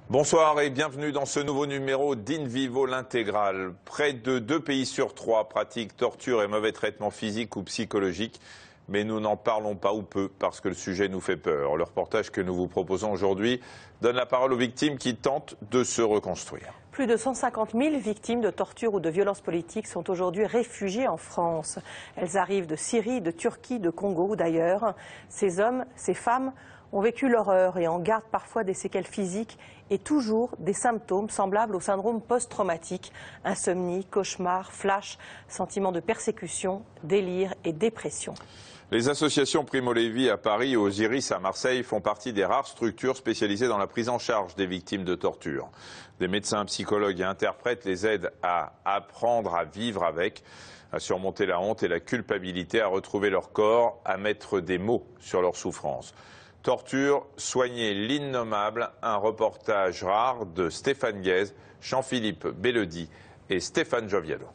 Bonsoir et bienvenue dans ce nouveau numéro d'In Vivo l'Intégrale. Près de 2 pays sur 3 pratiquent torture et mauvais traitements physiques ou psychologiques. Mais nous n'en parlons pas ou peu parce que le sujet nous fait peur. Le reportage que nous vous proposons aujourd'hui donne la parole aux victimes qui tentent de se reconstruire. Plus de 150 000 victimes de torture ou de violences politiques sont aujourd'hui réfugiées en France. Elles arrivent de Syrie, de Turquie, de Congo ou d'ailleurs. Ces hommes, ces femmes ont vécu l'horreur et en gardent parfois des séquelles physiques et toujours des symptômes semblables au syndrome post-traumatique, insomnie, cauchemar, flash, sentiment de persécution, délire et dépression. Les associations Primo Levi à Paris et Osiris à Marseille font partie des rares structures spécialisées dans la prise en charge des victimes de torture. Des médecins, psychologues et interprètes les aident à apprendre à vivre avec, à surmonter la honte et la culpabilité, à retrouver leur corps, à mettre des mots sur leurs souffrances. Torture, soigner l'innommable, un reportage rare de Stéphane Guez, Jean-Philippe Belledy et Stéphane Gioviello.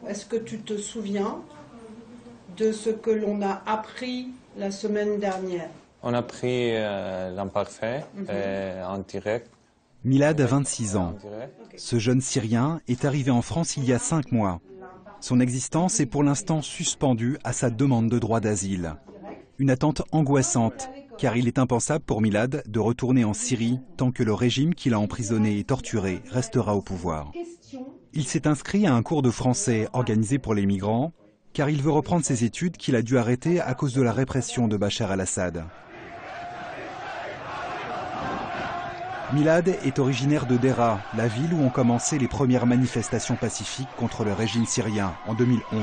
Est-ce que tu te souviens de ce que l'on a appris la semaine dernière? On a pris l'imparfait en direct. Milad a 26 ans. Ce jeune Syrien est arrivé en France il y a 5 mois. Son existence est pour l'instant suspendue à sa demande de droit d'asile. Une attente angoissante, car il est impensable pour Milad de retourner en Syrie tant que le régime qui l'a emprisonné et torturé restera au pouvoir. Il s'est inscrit à un cours de français organisé pour les migrants, car il veut reprendre ses études qu'il a dû arrêter à cause de la répression de Bachar al-Assad. Milad est originaire de Deraa, la ville où ont commencé les premières manifestations pacifiques contre le régime syrien en 2011.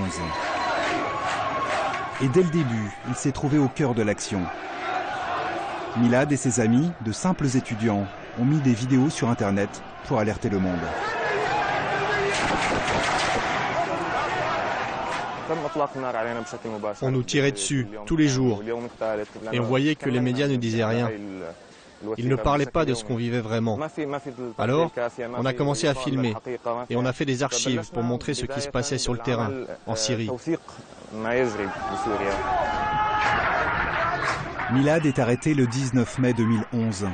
Et dès le début, il s'est trouvé au cœur de l'action. Milad et ses amis, de simples étudiants, ont mis des vidéos sur Internet pour alerter le monde. On nous tirait dessus tous les jours et on voyait que les médias ne disaient rien. Ils ne parlaient pas de ce qu'on vivait vraiment. Alors, on a commencé à filmer et on a fait des archives pour montrer ce qui se passait sur le terrain, en Syrie. Milad est arrêté le 19 mai 2011.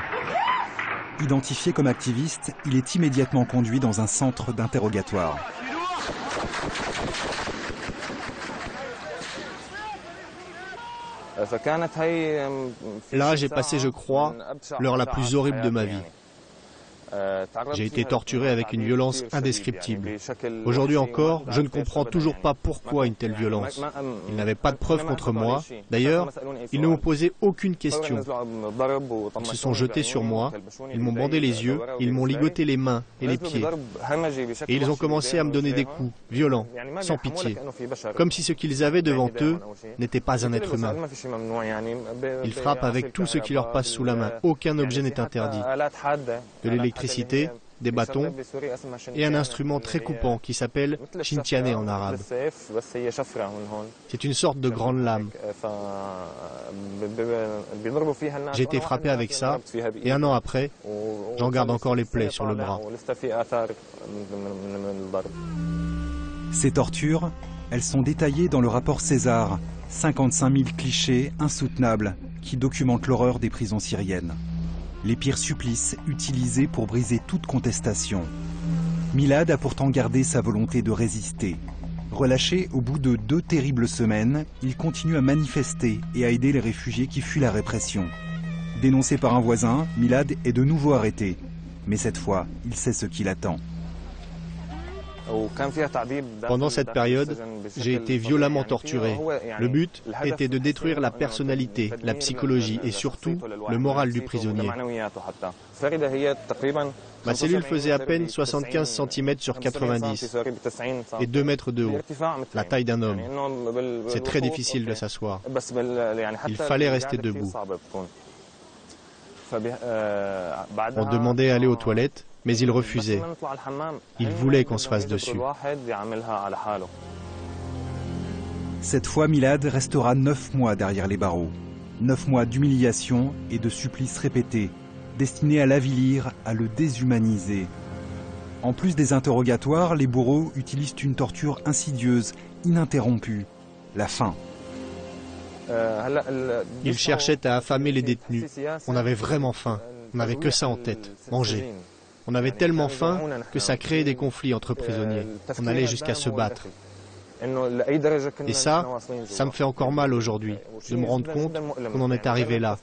Identifié comme activiste, il est immédiatement conduit dans un centre d'interrogatoire. Là, j'ai passé, je crois, l'heure la plus horrible de ma vie. J'ai été torturé avec une violence indescriptible. Aujourd'hui encore, je ne comprends toujours pas pourquoi une telle violence. Ils n'avaient pas de preuves contre moi. D'ailleurs, ils ne m'ont posé aucune question. Ils se sont jetés sur moi, ils m'ont bandé les yeux, ils m'ont ligoté les mains et les pieds. Et ils ont commencé à me donner des coups, violents, sans pitié. Comme si ce qu'ils avaient devant eux n'était pas un être humain. Ils frappent avec tout ce qui leur passe sous la main. Aucun objet n'est interdit. De l'électricité, des bâtons et un instrument très coupant qui s'appelle chintiané en arabe. C'est une sorte de grande lame. J'ai été frappé avec ça et un an après, j'en garde encore les plaies sur le bras. Ces tortures, elles sont détaillées dans le rapport César, 55 000 clichés insoutenables qui documentent l'horreur des prisons syriennes. Les pires supplices utilisés pour briser toute contestation. Milad a pourtant gardé sa volonté de résister. Relâché au bout de 2 terribles semaines, il continue à manifester et à aider les réfugiés qui fuient la répression. Dénoncé par un voisin, Milad est de nouveau arrêté. Mais cette fois, il sait ce qui l'attend. Pendant cette période, j'ai été violemment torturé. Le but était de détruire la personnalité, la psychologie et surtout le moral du prisonnier. Ma cellule faisait à peine 75 cm sur 90 et 2 mètres de haut, la taille d'un homme. C'est très difficile de s'asseoir. Il fallait rester debout. On demandait à aller aux toilettes, mais il refusait. Il voulait qu'on se fasse dessus. Cette fois, Milad restera 9 mois derrière les barreaux. 9 mois d'humiliation et de supplices répétés, destinés à l'avilir, à le déshumaniser. En plus des interrogatoires, les bourreaux utilisent une torture insidieuse, ininterrompue, la faim. Ils cherchaient à affamer les détenus. On avait vraiment faim. On n'avait que ça en tête, manger. On avait tellement faim que ça créait des conflits entre prisonniers. On allait jusqu'à se battre. Et ça me fait encore mal aujourd'hui, de me rendre compte qu'on en est arrivé là.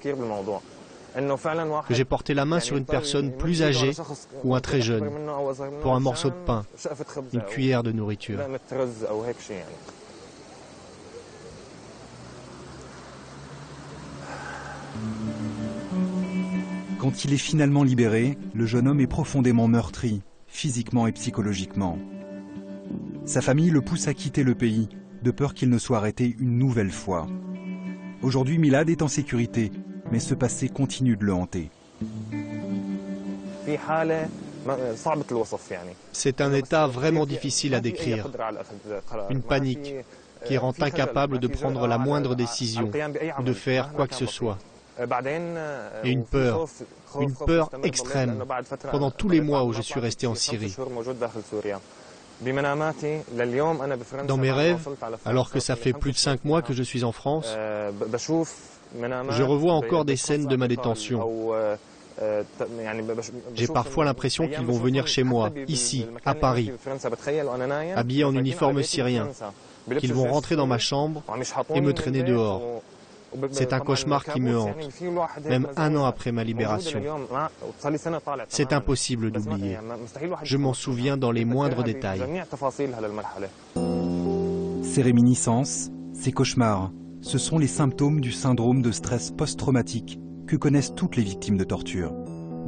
Que j'ai porté la main sur une personne plus âgée ou un très jeune, pour un morceau de pain, une cuillère de nourriture. Quand il est finalement libéré, le jeune homme est profondément meurtri, physiquement et psychologiquement. Sa famille le pousse à quitter le pays, de peur qu'il ne soit arrêté une nouvelle fois. Aujourd'hui, Milad est en sécurité, mais ce passé continue de le hanter. C'est un état vraiment difficile à décrire. Une panique qui rend incapable de prendre la moindre décision ou de faire quoi que ce soit. Et une peur extrême pendant tous les mois où je suis resté en Syrie. Dans mes rêves, alors que ça fait plus de 5 mois que je suis en France, je revois encore des scènes de ma détention. J'ai parfois l'impression qu'ils vont venir chez moi, ici, à Paris, habillés en uniforme syrien, qu'ils vont rentrer dans ma chambre et me traîner dehors. C'est un cauchemar qui me hante, même 1 an après ma libération. C'est impossible d'oublier. Je m'en souviens dans les moindres détails. Ces réminiscences, ces cauchemars, ce sont les symptômes du syndrome de stress post-traumatique que connaissent toutes les victimes de torture.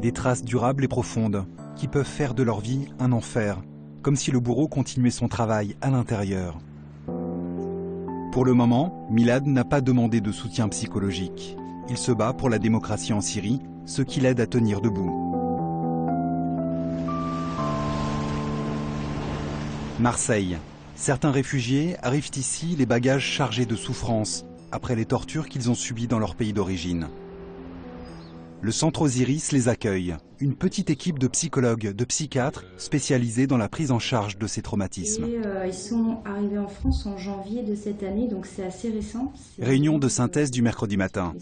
Des traces durables et profondes qui peuvent faire de leur vie un enfer, comme si le bourreau continuait son travail à l'intérieur. Pour le moment, Milad n'a pas demandé de soutien psychologique. Il se bat pour la démocratie en Syrie, ce qui l'aide à tenir debout. Marseille. Certains réfugiés arrivent ici les bagages chargés de souffrances, après les tortures qu'ils ont subies dans leur pays d'origine. Le centre Osiris les accueille, une petite équipe de psychologues, de psychiatres spécialisés dans la prise en charge de ces traumatismes. Ils sont arrivés en France en janvier de cette année, donc c'est assez récent. Réunion de synthèse du mercredi matin.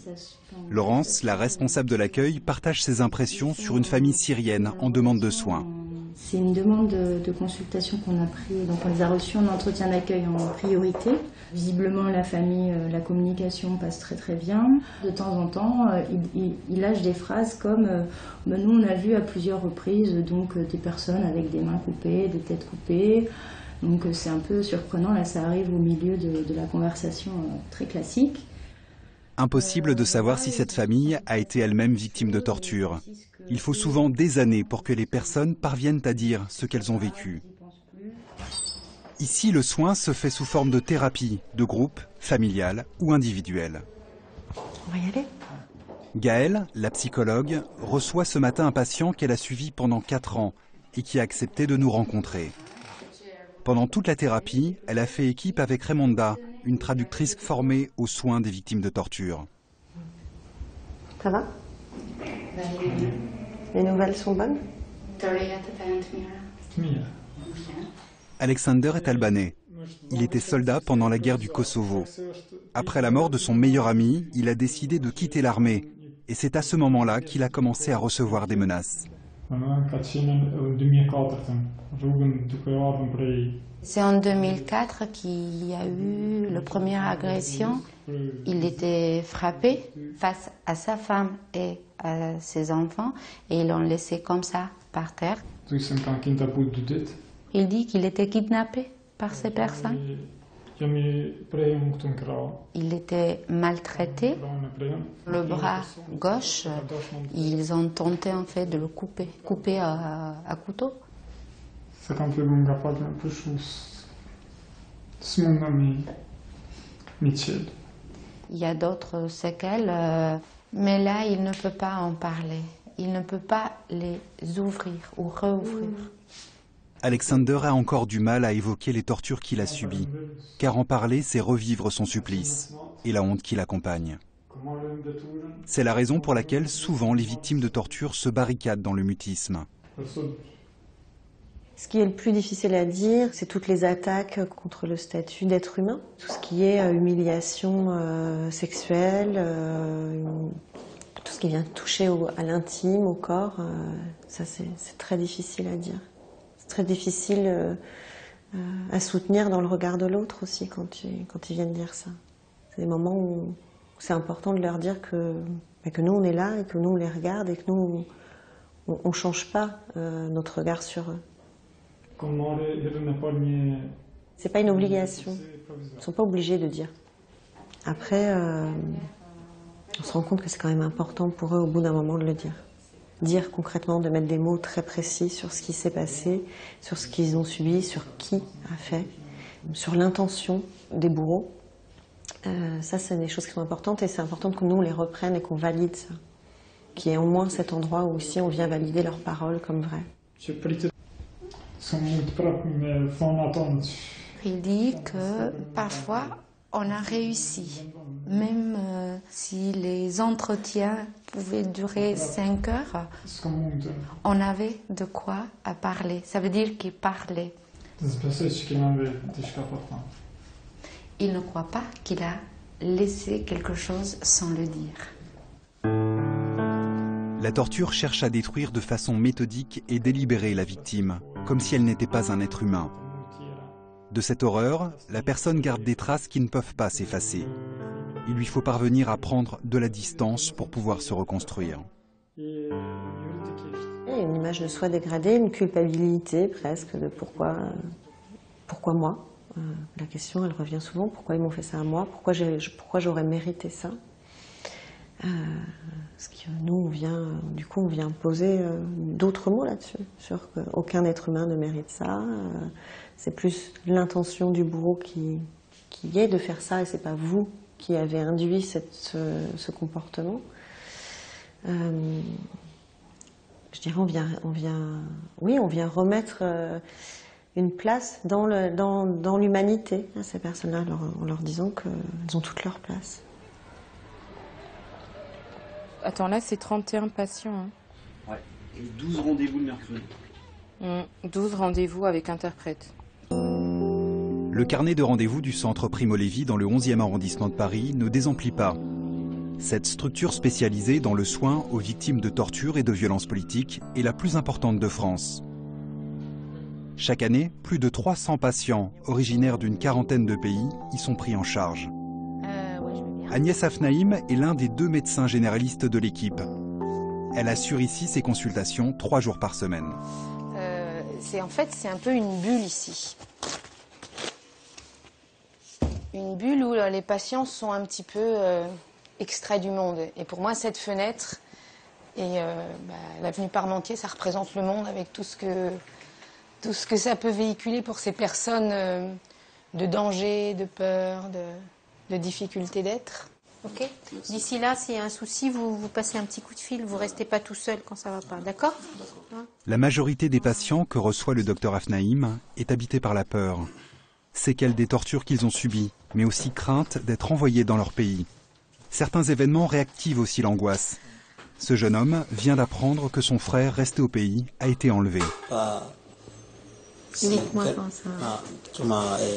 Laurence, la responsable de l'accueil, partage ses impressions sur une famille syrienne en demande de soins. C'est une demande de consultation qu'on a pris, donc on les a reçus en entretien d'accueil en priorité. Visiblement, la famille, la communication passe très très bien. De temps en temps, il lâche des phrases comme nous on a vu à plusieurs reprises donc des personnes avec des mains coupées, des têtes coupées. Donc c'est un peu surprenant, là ça arrive au milieu de la conversation très classique. Impossible de savoir si cette famille a été elle-même victime de torture. Il faut souvent des années pour que les personnes parviennent à dire ce qu'elles ont vécu. Ici, le soin se fait sous forme de thérapie, de groupe, familiale ou individuelle. On va y aller. Gaëlle, la psychologue, reçoit ce matin un patient qu'elle a suivi pendant 4 ans et qui a accepté de nous rencontrer. Pendant toute la thérapie, elle a fait équipe avec Raymonda, une traductrice formée aux soins des victimes de torture. Ça va? Les nouvelles sont bonnes? Alexander est albanais. Il était soldat pendant la guerre du Kosovo. Après la mort de son meilleur ami, il a décidé de quitter l'armée. Et c'est à ce moment-là qu'il a commencé à recevoir des menaces. C'est en 2004 qu'il y a eu la première agression. Il était frappé face à sa femme et à ses enfants et ils l'ont laissé comme ça par terre. Il dit qu'il était kidnappé par ces personnes. Il était maltraité. Le bras gauche, ils ont tenté en fait de le couper à couteau. Il y a d'autres séquelles, mais là, il ne peut pas en parler. Il ne peut pas les ouvrir ou réouvrir. Alexander a encore du mal à évoquer les tortures qu'il a subies, car en parler, c'est revivre son supplice et la honte qui l'accompagne. C'est la raison pour laquelle souvent les victimes de torture se barricadent dans le mutisme. Ce qui est le plus difficile à dire, c'est toutes les attaques contre le statut d'être humain. Tout ce qui est humiliation sexuelle, tout ce qui vient toucher à l'intime, au corps, ça c'est très difficile à dire. C'est très difficile à soutenir dans le regard de l'autre aussi quand ils viennent dire ça. C'est des moments où c'est important de leur dire que nous on est là et que nous on les regarde et que nous on ne change pas notre regard sur eux. C'est pas une obligation. Ils ne sont pas obligés de dire. Après, on se rend compte que c'est quand même important pour eux au bout d'un moment de le dire. Dire concrètement, de mettre des mots très précis sur ce qui s'est passé, sur ce qu'ils ont subi, sur qui a fait, sur l'intention des bourreaux. Ça, c'est des choses qui sont importantes et c'est important que nous, on les reprenne et qu'on valide ça. Qu'il y ait au moins cet endroit où aussi on vient valider leurs paroles comme vraies. Il dit que parfois on a réussi, même si les entretiens pouvaient durer 5 heures, on avait de quoi à parler. Ça veut dire qu'il parlait. Il ne croit pas qu'il a laissé quelque chose sans le dire. La torture cherche à détruire de façon méthodique et délibérée la victime, comme si elle n'était pas un être humain. De cette horreur, la personne garde des traces qui ne peuvent pas s'effacer. Il lui faut parvenir à prendre de la distance pour pouvoir se reconstruire. Il y a une image de soi dégradée, une culpabilité presque de pourquoi moi. La question, elle revient souvent, pourquoi ils m'ont fait ça à moi, pourquoi j'aurais mérité ça. Parce que nous, on vient poser d'autres mots là-dessus, sur qu'aucun être humain ne mérite ça. C'est plus l'intention du bourreau qui est de faire ça, et c'est pas vous qui avez induit ce comportement. Je dirais, on vient remettre une place dans l'humanité à ces personnes-là, en leur disant qu'elles ont toute leur place. Attends, là, c'est 31 patients. Hein. Ouais, et 12 rendez-vous le mercredi. 12 rendez-vous avec interprète. Le carnet de rendez-vous du centre Primo Levi dans le 11e arrondissement de Paris ne désemplit pas. Cette structure spécialisée dans le soin aux victimes de torture et de violences politiques est la plus importante de France. Chaque année, plus de 300 patients originaires d'une quarantaine de pays y sont pris en charge. Agnès Afnaïm est l'un des 2 médecins généralistes de l'équipe. Elle assure ici ses consultations 3 jours par semaine. C'est un peu une bulle ici. Une bulle où les patients sont un petit peu extraits du monde. Et pour moi, cette fenêtre et l'avenue Parmentier, ça représente le monde avec tout ce que ça peut véhiculer pour ces personnes de danger, de peur, de difficulté d'être. Ok. D'ici là, s'il y a un souci, vous passez un petit coup de fil, vous restez pas tout seul quand ça va pas, d'accord? La majorité des patients que reçoit le docteur Afnaïm est habitée par la peur. Séquelles des tortures qu'ils ont subies, mais aussi crainte d'être envoyés dans leur pays. Certains événements réactivent aussi l'angoisse. Ce jeune homme vient d'apprendre que son frère, resté au pays, a été enlevé. Dites-moi quand ça.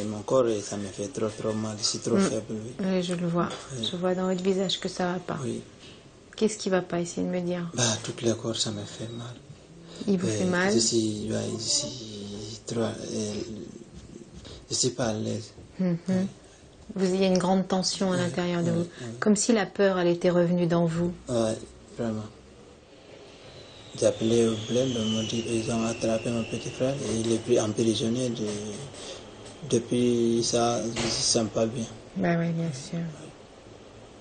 Mon corps, ça me fait trop mal, je suis trop faible. Oui, je le vois. Oui. Je vois dans votre visage que ça va pas. Oui. Qu'est-ce qui va pas, essayez de me dire? Tout le corps, ça me fait mal. Il vous fait mal? Je suis pas à l'aise. Il y a une grande tension à l'intérieur de vous. Comme si la peur, elle était revenue dans vous. Oui, vraiment. J'ai appelé au bled, ils m'ont dit qu'ils ont attrapé mon petit frère et il est pris emprisonné. Depuis ça, je ne me sens pas bien. Bah oui, bien sûr.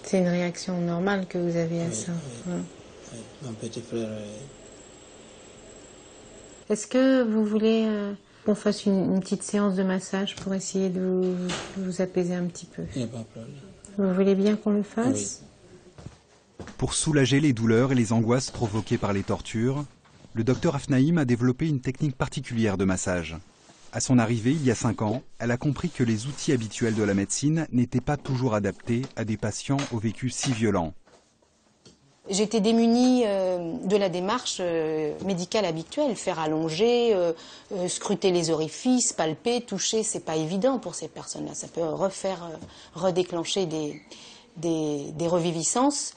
C'est une réaction normale que vous avez à ça. Oui. Mon petit frère. Est-ce que vous voulez qu'on fasse une petite séance de massage pour essayer de vous apaiser un petit peu? Il n'y a pas de problème. Vous voulez bien qu'on le fasse? Oui. Pour soulager les douleurs et les angoisses provoquées par les tortures, le docteur Afnaïm a développé une technique particulière de massage. À son arrivée, il y a 5 ans, elle a compris que les outils habituels de la médecine n'étaient pas toujours adaptés à des patients au vécu si violent. J'étais démunie de la démarche médicale habituelle, faire allonger, scruter les orifices, palper, toucher, c'est pas évident pour ces personnes-là. Ça peut redéclencher des reviviscences.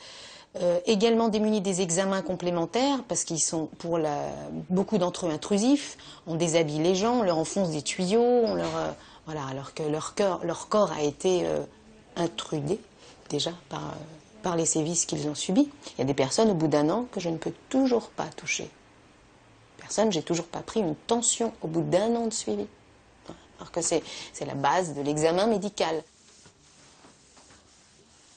Également démunis des examens complémentaires, parce qu'ils sont pour beaucoup d'entre eux intrusifs. On déshabille les gens, on leur enfonce des tuyaux, voilà, alors que leur corps a été intrudé déjà par les sévices qu'ils ont subis. Il y a des personnes au bout d'1 an que je ne peux toujours pas toucher. J'ai toujours pas pris une tension au bout d'1 an de suivi. Alors que c'est la base de l'examen médical.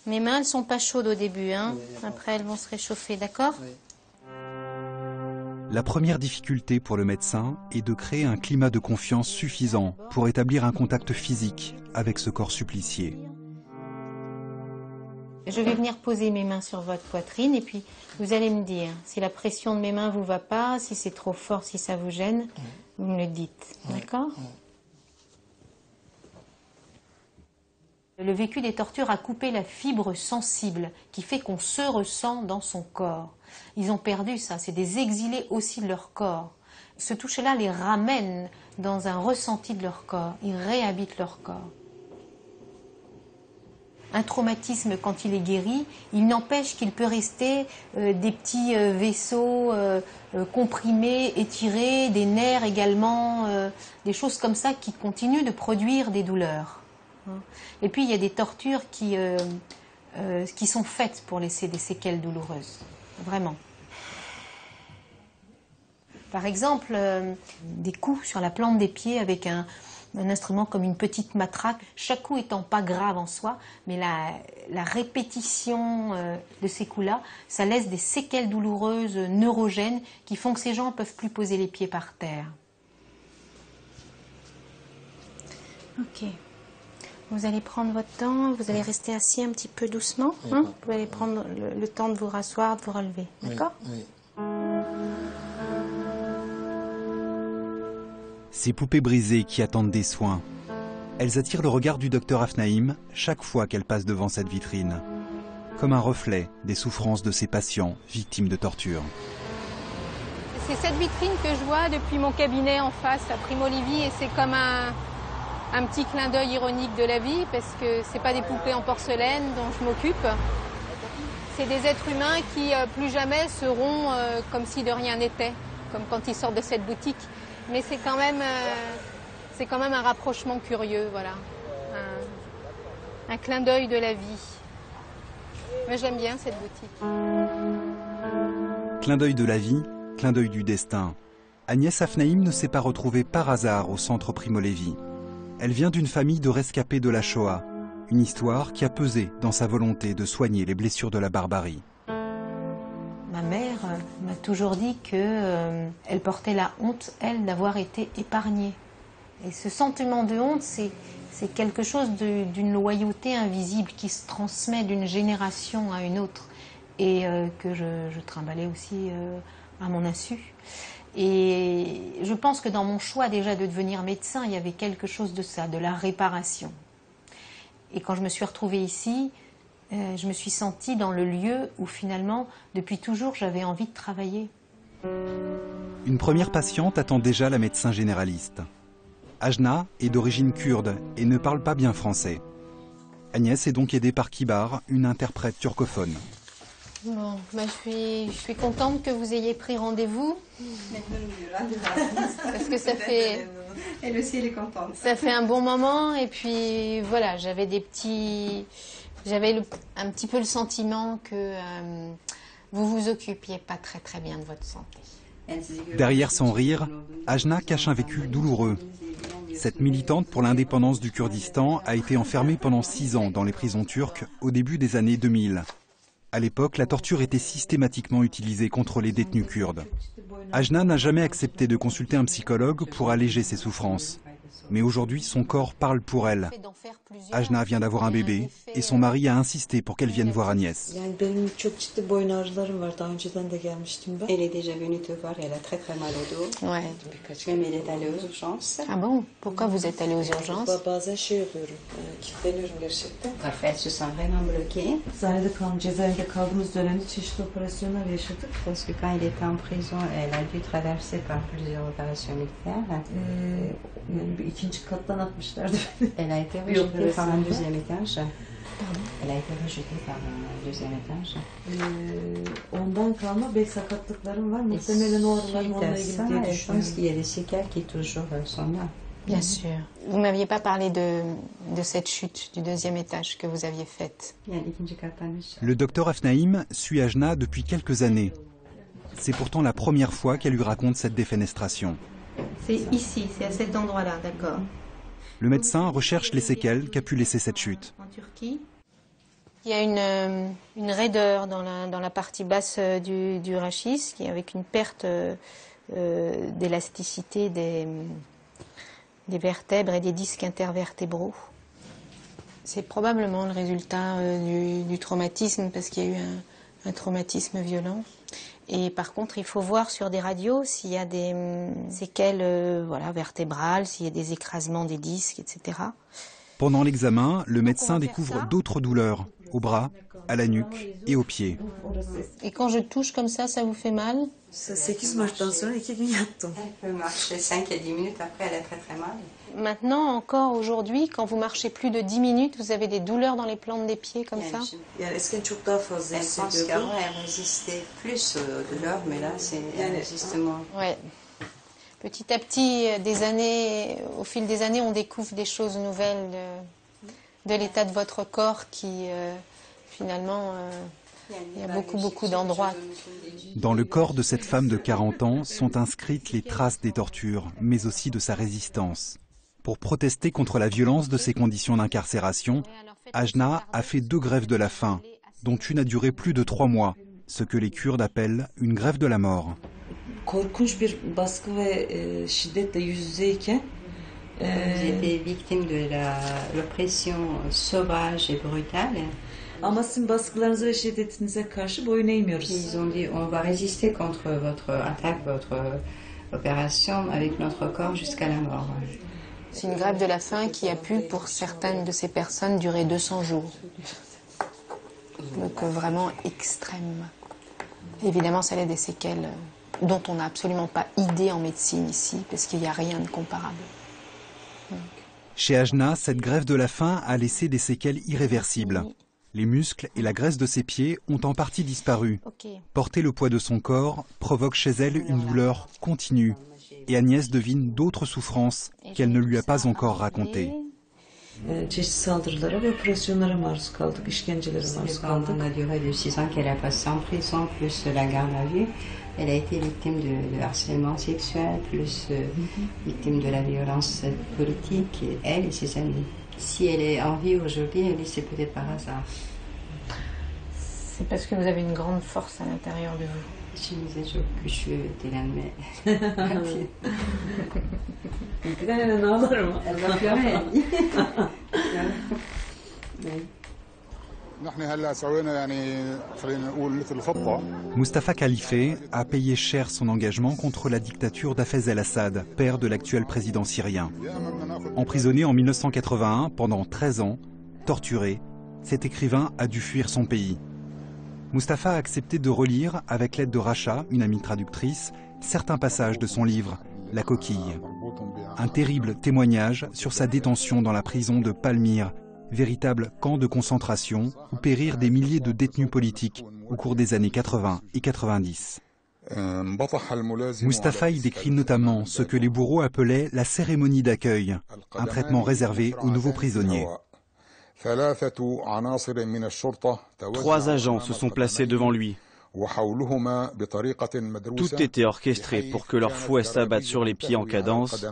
Mes mains, elles sont pas chaudes au début, hein. Après, elles vont se réchauffer, d'accord? La première difficulté pour le médecin est de créer un climat de confiance suffisant pour établir un contact physique avec ce corps supplicié. Je vais venir poser mes mains sur votre poitrine et puis vous allez me dire si la pression de mes mains vous va pas, si c'est trop fort, si ça vous gêne, vous me le dites, d'accord? Le vécu des tortures a coupé la fibre sensible qui fait qu'on se ressent dans son corps. Ils ont perdu ça, c'est des exilés aussi de leur corps. Ce toucher-là les ramène dans un ressenti de leur corps, ils réhabitent leur corps. Un traumatisme, quand il est guéri, il n'empêche qu'il peut rester des petits vaisseaux comprimés, étirés, des nerfs également, des choses comme ça qui continuent de produire des douleurs. Et puis il y a des tortures qui sont faites pour laisser des séquelles douloureuses, vraiment. Par exemple, des coups sur la plante des pieds avec un instrument comme une petite matraque, chaque coup étant pas grave en soi, mais la répétition de ces coups-là, ça laisse des séquelles douloureuses, neurogènes, qui font que ces gens ne peuvent plus poser les pieds par terre. Ok. Vous allez prendre votre temps, vous allez rester assis un petit peu doucement. Hein? Vous allez prendre le temps de vous rasseoir, de vous relever. D'accord? Oui. Ces poupées brisées qui attendent des soins. Elles attirent le regard du docteur Afnaïm chaque fois qu'elles passent devant cette vitrine, comme un reflet des souffrances de ces patients victimes de torture. C'est cette vitrine que je vois depuis mon cabinet en face à Primo Levi et c'est comme un petit clin d'œil ironique de la vie parce que c'est pas des poupées en porcelaine dont je m'occupe. C'est des êtres humains qui plus jamais seront comme si de rien n'était, comme quand ils sortent de cette boutique. Mais c'est quand même un rapprochement curieux, voilà. Un clin d'œil de la vie. Moi j'aime bien cette boutique. Clin d'œil de la vie, clin d'œil du destin. Agnès Afnaïm ne s'est pas retrouvée par hasard au centre Primo Levi. Elle vient d'une famille de rescapés de la Shoah, une histoire qui a pesé dans sa volonté de soigner les blessures de la barbarie. Ma mère m'a toujours dit qu'elle portait la honte, elle, d'avoir été épargnée. Et ce sentiment de honte, c'est quelque chose d'une loyauté invisible qui se transmet d'une génération à une autre et que je trimballais aussi à mon insu. Et je pense que dans mon choix déjà de devenir médecin, il y avait quelque chose de ça, de la réparation. Et quand je me suis retrouvée ici, je me suis sentie dans le lieu où finalement, depuis toujours, j'avais envie de travailler. Une première patiente attend déjà la médecin généraliste. Ajna est d'origine kurde et ne parle pas bien français. Agnès est donc aidée par Kibar, une interprète turcophone. Bon, je suis contente que vous ayez pris rendez-vous. Parce que ça fait... Elle aussi, elle est contente. Ça fait un bon moment et puis voilà, j'avais un petit peu le sentiment que vous vous occupiez pas très très bien de votre santé. Derrière son rire, Ajna cache un vécu douloureux. Cette militante pour l'indépendance du Kurdistan a été enfermée pendant 6 ans dans les prisons turques au début des années 2000. À l'époque, la torture était systématiquement utilisée contre les détenus kurdes. Ajna n'a jamais accepté de consulter un psychologue pour alléger ses souffrances. Mais aujourd'hui, son corps parle pour elle. Ajna vient d'avoir un bébé et son mari a insisté pour qu'elle vienne voir Agnès. Elle est déjà venue te voir et elle a très très mal au dos. Ouais. Même elle est allée aux urgences. Ah bon? Pourquoi vous êtes allée aux urgences? Parfois elle se sent vraiment bloquée. Parce que quand elle était en prison, elle a dû traverser par plusieurs opérations militaires. Elle a été rejetée par un deuxième étage. Elle a été rejetée par un deuxième étage. Et suite à ça, je pense qu'il y a des séquelles qui toujours sont là. Bien sûr. Vous ne m'aviez pas parlé de cette chute du deuxième étage que vous aviez faite. Le docteur Afnaïm suit Ajna depuis quelques années. C'est pourtant la première fois qu'elle lui raconte cette défenestration. C'est ici, c'est à cet endroit-là, d'accord. Le médecin recherche les séquelles qu'a pu laisser cette chute. En Turquie. Il y a une raideur dans la partie basse du rachis, avec une perte d'élasticité des vertèbres et des disques intervertébraux. C'est probablement le résultat du traumatisme, parce qu'il y a eu un traumatisme violent. Et par contre, il faut voir sur des radios s'il y a des séquelles vertébrales, s'il y a des écrasements des disques, etc. Pendant l'examen, le médecin découvre d'autres douleurs, au bras, à la nuque et aux pieds. Et quand je touche comme ça vous fait mal? Elle peut marcher 5 à 10 minutes, après elle a très très mal. Maintenant, encore aujourd'hui, quand vous marchez plus de 10 minutes, vous avez des douleurs dans les plantes des pieds comme ça? Elle pense qu'avant elle résistait plus aux douleurs, mais là elle résiste moins. Ouais. Petit à petit, au fil des années, on découvre des choses nouvelles de l'état de votre corps qui, finalement, il y a beaucoup d'endroits. Dans le corps de cette femme de 40 ans sont inscrites les traces des tortures, mais aussi de sa résistance. Pour protester contre la violence de ses conditions d'incarcération, Ajna a fait 2 grèves de la faim, dont une a duré plus de 3 mois, ce que les Kurdes appellent une grève de la mort. Vous étiez victime de l'oppression sauvage et brutale. Ils ont dit on va résister contre votre attaque, votre opération avec notre corps jusqu'à la mort. C'est une grève de la faim qui a pu, pour certaines de ces personnes, durer 200 jours. Donc vraiment extrême. Évidemment, ça a des séquelles dont on n'a absolument pas idée en médecine ici, parce qu'il n'y a rien de comparable. Chez Ajna, cette grève de la faim a laissé des séquelles irréversibles. Les muscles et la graisse de ses pieds ont en partie disparu. Porter le poids de son corps provoque chez elle une douleur continue. Et Agnès devine d'autres souffrances qu'elle ne lui a pas encore racontées. C'est pendant la durée de 6 ans qu'elle a passé en prison, plus la garde à vue. Elle a été victime de harcèlement sexuel, plus victime de la violence politique, elle et ses amis. Si elle est en vie aujourd'hui, c'est peut-être par hasard. C'est parce que vous avez une grande force à l'intérieur de vous. Je me disais que je suis Dylan. Elle va pleurer. Mustafa Khalife a payé cher son engagement contre la dictature d'Hafez el-Assad, père de l'actuel président syrien. Emprisonné en 1981 pendant 13 ans, torturé, cet écrivain a dû fuir son pays. Mustafa a accepté de relire, avec l'aide de Racha, une amie traductrice, certains passages de son livre « La coquille ». Un terrible témoignage sur sa détention dans la prison de Palmyre, véritable camp de concentration où périrent des milliers de détenus politiques au cours des années 80 et 90. Mustafa y décrit notamment ce que les bourreaux appelaient la cérémonie d'accueil, un traitement réservé aux nouveaux prisonniers. 3 agents se sont placés devant lui. Tout était orchestré pour que leur fouet s'abatte sur les pieds en cadence,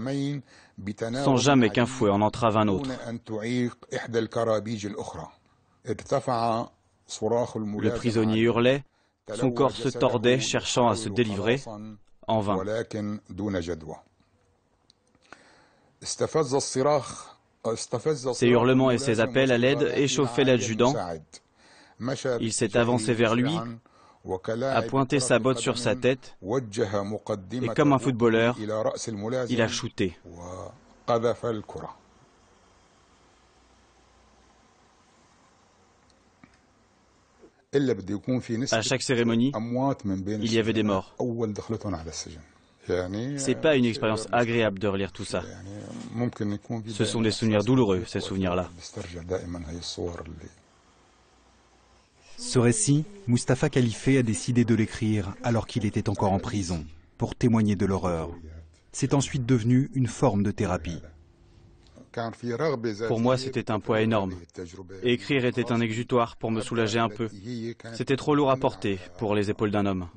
sans jamais qu'un fouet en entrave un autre. Le prisonnier hurlait, son corps se tordait cherchant à se délivrer, en vain. Ses hurlements et ses appels à l'aide échauffaient l'adjudant. Il s'est avancé vers lui, a pointé sa botte sur sa tête et comme un footballeur, il a shooté. À chaque cérémonie, il y avait des morts. C'est pas une expérience agréable de relire tout ça. Ce sont des souvenirs douloureux, ces souvenirs-là. Ce récit, Mustapha Khalifé a décidé de l'écrire alors qu'il était encore en prison, pour témoigner de l'horreur. C'est ensuite devenu une forme de thérapie. Pour moi, c'était un poids énorme. Écrire était un exutoire pour me soulager un peu. C'était trop lourd à porter pour les épaules d'un homme.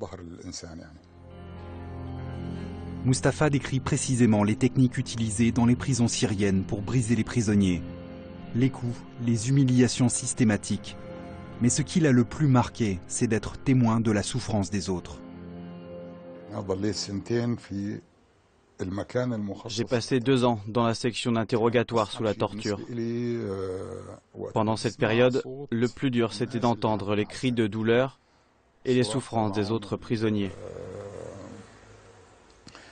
Mustapha décrit précisément les techniques utilisées dans les prisons syriennes pour briser les prisonniers. Les coups, les humiliations systématiques. Mais ce qui l'a le plus marqué, c'est d'être témoin de la souffrance des autres. J'ai passé 2 ans dans la section d'interrogatoire sous la torture. Pendant cette période, le plus dur, c'était d'entendre les cris de douleur et les souffrances des autres prisonniers.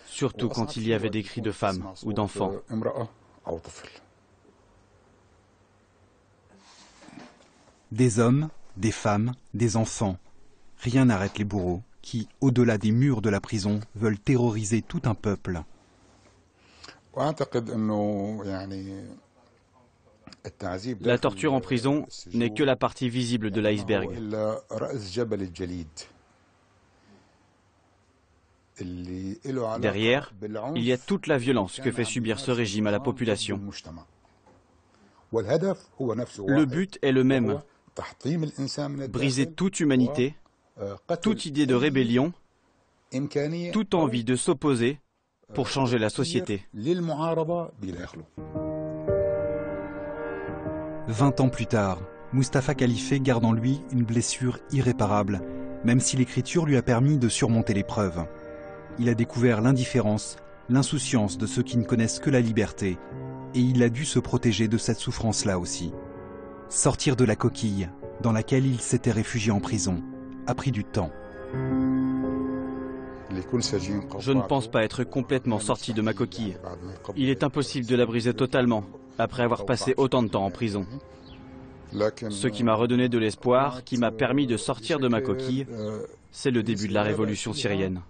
Surtout quand il y avait des cris de femmes ou d'enfants. Des hommes, des femmes, des enfants. Rien n'arrête les bourreaux qui, au-delà des murs de la prison, veulent terroriser tout un peuple. La torture en prison n'est que la partie visible de l'iceberg. Derrière, il y a toute la violence que fait subir ce régime à la population. Le but est le même, briser toute humanité, toute idée de rébellion, toute envie de s'opposer pour changer la société. 20 ans plus tard, Mustapha Khalifé garde en lui une blessure irréparable, même si l'écriture lui a permis de surmonter l'épreuve. Il a découvert l'indifférence, l'insouciance de ceux qui ne connaissent que la liberté, et il a dû se protéger de cette souffrance-là aussi. Sortir de la coquille dans laquelle il s'était réfugié en prison a pris du temps. Je ne pense pas être complètement sorti de ma coquille. Il est impossible de la briser totalement, après avoir passé autant de temps en prison. Ce qui m'a redonné de l'espoir, qui m'a permis de sortir de ma coquille, c'est le début de la révolution syrienne.